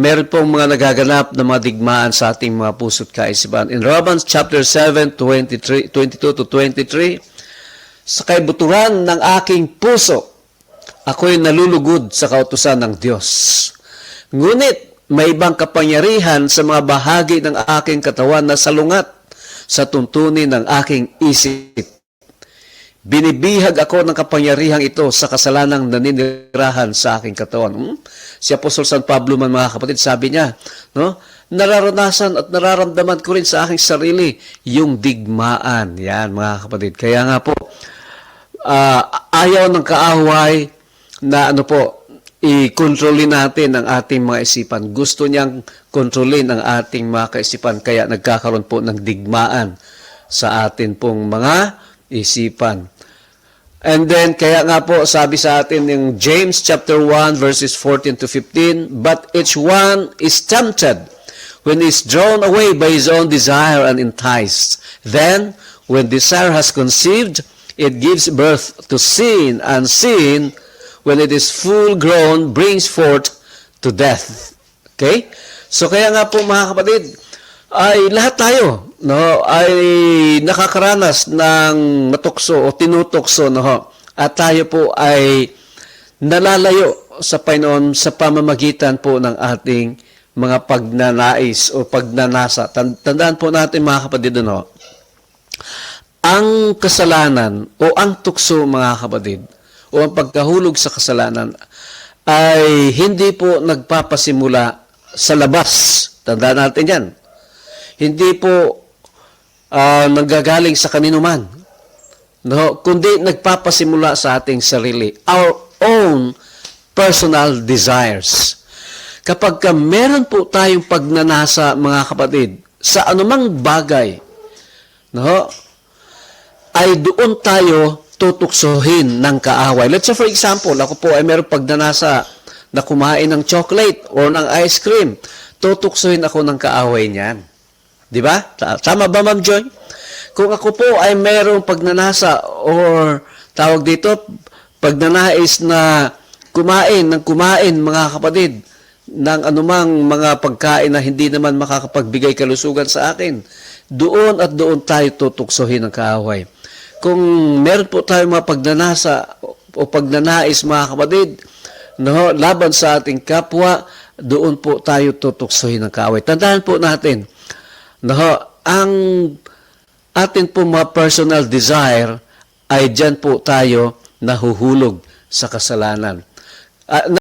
meron pong mga nagaganap na mga digmaan sa ating mga puso't kaisipan. In Romans chapter 7, 22 to 23, sa kaibuturan ng aking puso, ako'y nalulugod sa kautusan ng Diyos. Ngunit may ibang kapangyarihan sa mga bahagi ng aking katawan na salungat sa tuntunin ng aking isip. Binibihag ako ng kapangyarihang ito sa kasalanang naninirahan sa aking katawan. Si Apostol San Pablo man, mga kapatid, sabi niya, no? Nararanasan at nararamdaman ko rin sa aking sarili yung digmaan. Yan, mga kapatid. Kaya nga po, ayaw ng kaaway na i-kontrolin natin ang ating mga isipan. Gusto niyang kontrolin ang ating mga kaisipan, kaya nagkakaroon po ng digmaan sa atin pong mga isipan. And then, kaya nga po, sabi sa atin yung James chapter 1, verses 14 to 15, but each one is tempted when is drawn away by his own desire and enticed. Then, when desire has conceived, it gives birth to sin, and sin, when it is full grown, brings forth to death. Okay? So, kaya nga po, mga kapatid, ay lahat tayo, no, ay nakakaranas ng matukso o tinutukso, no, at tayo po ay nalalayo sa Panginoon sa pamamagitan po ng ating mga pagnanais o pagnanasa. Tandaan po natin, mga kapatid, no, ang kasalanan o ang tukso, mga kapatid, o ang pagkahulog sa kasalanan ay hindi po nagpapasimula sa labas. Tandaan natin yan. Hindi po nanggagaling sa kanino man, no? Kundi nagpapasimula sa ating sarili. Our own personal desires. Kapag meron po tayong pagnanasa, mga kapatid, sa anumang bagay, no, ay doon tayo tutuksohin ng kaaway. Let's say, for example, ako po ay meron pagnanasa na kumain ng chocolate or ng ice cream. Tutuksohin ako ng kaaway niyan. Di ba? Tama ba, Ma'am Joy? Kung ako po ay mayroong pagnanasa or tawag dito, pagnanais na kumain, mga kapatid, ng anumang mga pagkain na hindi naman makakapagbigay kalusugan sa akin, doon at doon tayo tutuksohin ng kaaway. Kung meron po tayo mga pagnanasa o pagnanais, mga kapatid, no, laban sa ating kapwa, doon po tayo tutuksohin ng kaaway. Tandaan po natin, no, ang atin po mga personal desire ay dyan po tayo nahuhulog sa kasalanan.